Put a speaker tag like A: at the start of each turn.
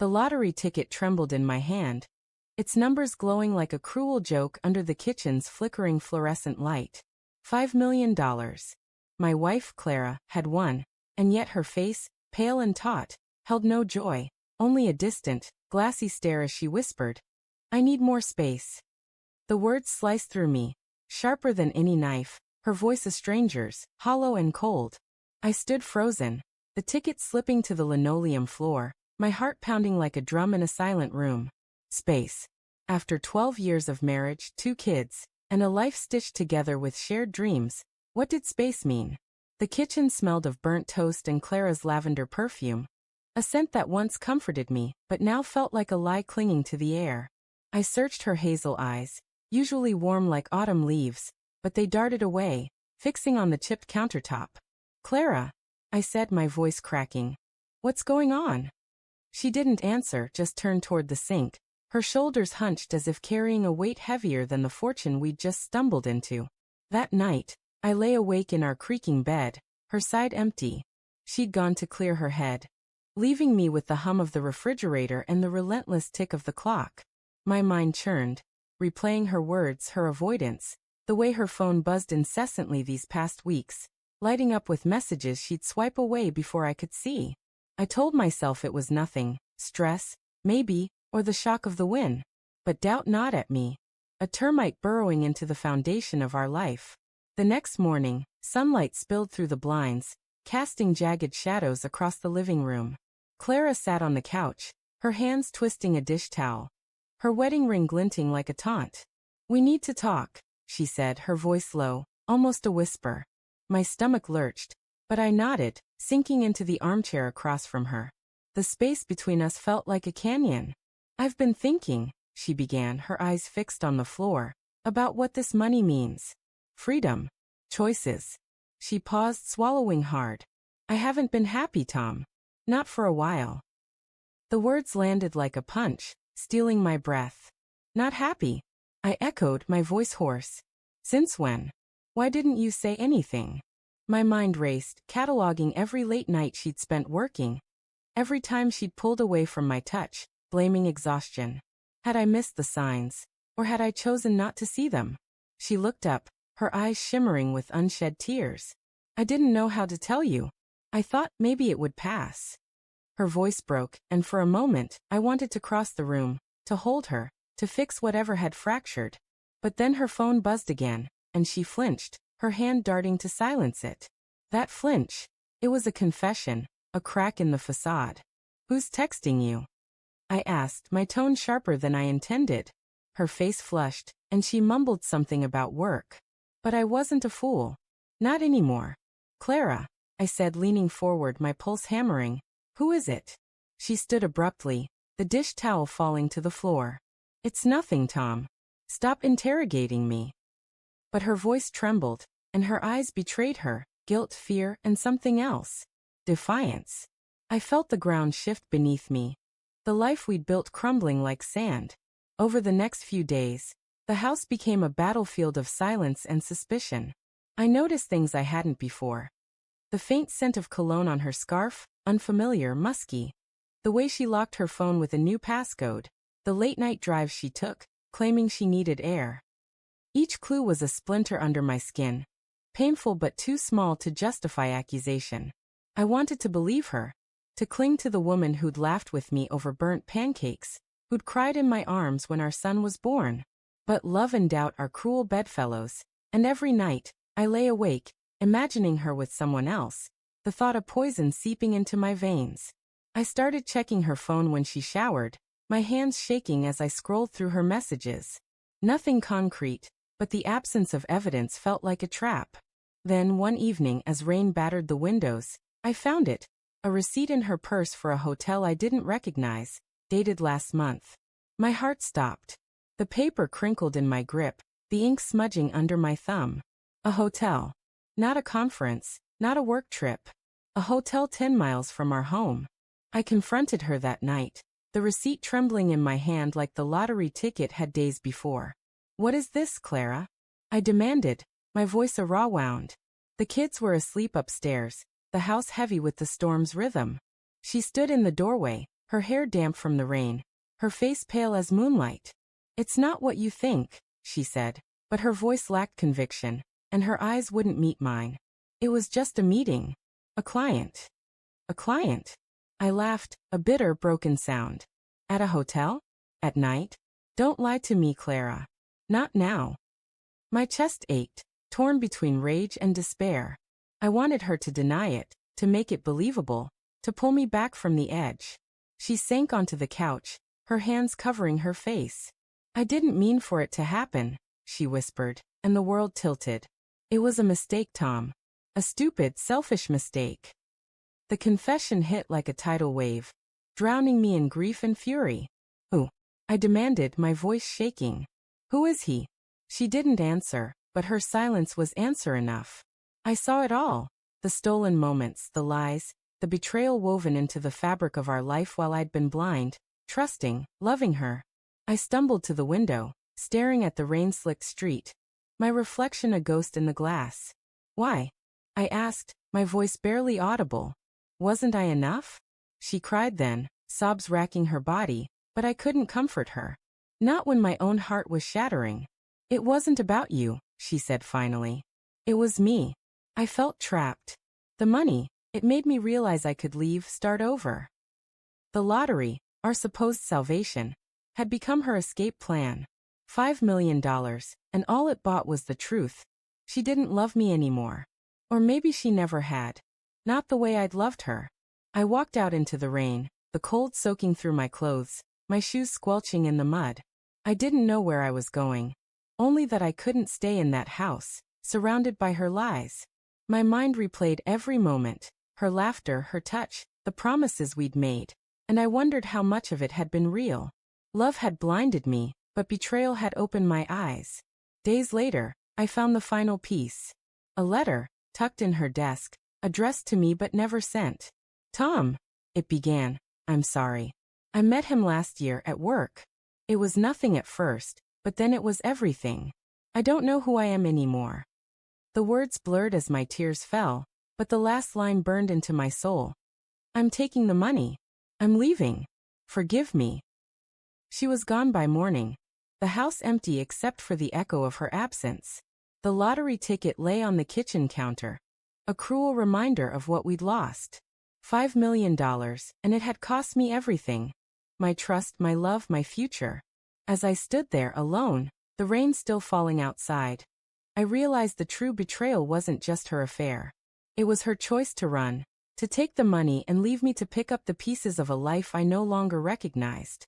A: The lottery ticket trembled in my hand, its numbers glowing like a cruel joke under the kitchen's flickering fluorescent light. $5 million. My wife, Clara, had won, and yet her face, pale and taut, held no joy, only a distant, glassy stare as she whispered, "I need more space." The words sliced through me, sharper than any knife, her voice a stranger's, hollow and cold. I stood frozen, the ticket slipping to the linoleum floor, my heart pounding like a drum in a silent room. Space. After 12 years of marriage, 2 kids, and a life stitched together with shared dreams, what did space mean? The kitchen smelled of burnt toast and Clara's lavender perfume, a scent that once comforted me, but now felt like a lie clinging to the air. I searched her hazel eyes, usually warm like autumn leaves, but they darted away, fixing on the chipped countertop. "Clara," I said, my voice cracking. "What's going on?" She didn't answer, just turned toward the sink, her shoulders hunched as if carrying a weight heavier than the fortune we'd just stumbled into. That night, I lay awake in our creaking bed, her side empty. She'd gone to clear her head, leaving me with the hum of the refrigerator and the relentless tick of the clock. My mind churned, replaying her words, her avoidance, the way her phone buzzed incessantly these past weeks, lighting up with messages she'd swipe away before I could see. I told myself it was nothing, stress, maybe, or the shock of the win. But doubt gnawed at me, a termite burrowing into the foundation of our life. The next morning, sunlight spilled through the blinds, casting jagged shadows across the living room. Clara sat on the couch, her hands twisting a dish towel, her wedding ring glinting like a taunt. "We need to talk," she said, her voice low, almost a whisper. My stomach lurched, but I nodded, sinking into the armchair across from her. The space between us felt like a canyon. "I've been thinking," she began, her eyes fixed on the floor, "about what this money means. Freedom. Choices." She paused, swallowing hard. "I haven't been happy, Tom. Not for a while." The words landed like a punch, stealing my breath. "Not happy?" I echoed, my voice hoarse. "Since when? Why didn't you say anything?" My mind raced, cataloging every late night she'd spent working, every time she'd pulled away from my touch, blaming exhaustion. Had I missed the signs, or had I chosen not to see them? She looked up, her eyes shimmering with unshed tears. "I didn't know how to tell you. I thought maybe it would pass." Her voice broke, and for a moment, I wanted to cross the room, to hold her, to fix whatever had fractured. But then her phone buzzed again, and she flinched, her hand darting to silence it. That flinch, it was a confession, a crack in the facade. "Who's texting you?" I asked, my tone sharper than I intended. Her face flushed, and she mumbled something about work. But I wasn't a fool. Not anymore. "Clara," I said, leaning forward, my pulse hammering. "Who is it?" She stood abruptly, the dish towel falling to the floor. "It's nothing, Tom. Stop interrogating me." But her voice trembled, and her eyes betrayed her, guilt, fear, and something else. Defiance. I felt the ground shift beneath me, the life we'd built crumbling like sand. Over the next few days, the house became a battlefield of silence and suspicion. I noticed things I hadn't before. The faint scent of cologne on her scarf, unfamiliar, musky. The way she locked her phone with a new passcode. The late-night drives she took, claiming she needed air. Each clue was a splinter under my skin, painful but too small to justify accusation. I wanted to believe her, to cling to the woman who'd laughed with me over burnt pancakes, who'd cried in my arms when our son was born. But love and doubt are cruel bedfellows, and every night, I lay awake, imagining her with someone else, the thought a poison seeping into my veins. I started checking her phone when she showered, my hands shaking as I scrolled through her messages. Nothing concrete, but the absence of evidence felt like a trap. Then, one evening, as rain battered the windows, I found it, a receipt in her purse for a hotel I didn't recognize, dated last month. My heart stopped. The paper crinkled in my grip, the ink smudging under my thumb. A hotel. Not a conference, not a work trip. A hotel 10 miles from our home. I confronted her that night, the receipt trembling in my hand like the lottery ticket had days before. "What is this, Clara?" I demanded, my voice a raw wound. The kids were asleep upstairs, the house heavy with the storm's rhythm. She stood in the doorway, her hair damp from the rain, her face pale as moonlight. "It's not what you think," she said, but her voice lacked conviction, and her eyes wouldn't meet mine. "It was just a meeting. A client." "A client?" I laughed, a bitter, broken sound. "At a hotel? At night? Don't lie to me, Clara. Not now." My chest ached, torn between rage and despair. I wanted her to deny it, to make it believable, to pull me back from the edge. She sank onto the couch, her hands covering her face. "I didn't mean for it to happen," she whispered, and the world tilted. "It was a mistake, Tom. A stupid, selfish mistake." The confession hit like a tidal wave, drowning me in grief and fury. "Who?" I demanded, my voice shaking. "Who is he?" She didn't answer, but her silence was answer enough. I saw it all. The stolen moments, the lies, the betrayal woven into the fabric of our life while I'd been blind, trusting, loving her. I stumbled to the window, staring at the rain-slicked street, my reflection a ghost in the glass. "Why?" I asked, my voice barely audible. "Wasn't I enough?" She cried then, sobs racking her body, but I couldn't comfort her. Not when my own heart was shattering. "It wasn't about you," she said finally. "It was me. I felt trapped. The money, it made me realize I could leave, start over." The lottery, our supposed salvation, had become her escape plan. $5 million, and all it bought was the truth. She didn't love me anymore. Or maybe she never had. Not the way I'd loved her. I walked out into the rain, the cold soaking through my clothes, my shoes squelching in the mud. I didn't know where I was going. Only that I couldn't stay in that house, surrounded by her lies. My mind replayed every moment, her laughter, her touch, the promises we'd made, and I wondered how much of it had been real. Love had blinded me, but betrayal had opened my eyes. Days later, I found the final piece. A letter, tucked in her desk, addressed to me but never sent. "Tom," it began, "I'm sorry. I met him last year at work. It was nothing at first, but then it was everything. I don't know who I am anymore." The words blurred as my tears fell, but the last line burned into my soul. "I'm taking the money. I'm leaving. Forgive me." She was gone by morning, the house empty except for the echo of her absence. The lottery ticket lay on the kitchen counter, a cruel reminder of what we'd lost. $5 million, and it had cost me everything. My trust, my love, my future. As I stood there alone, the rain still falling outside, I realized the true betrayal wasn't just her affair. It was her choice to run, to take the money and leave me to pick up the pieces of a life I no longer recognized.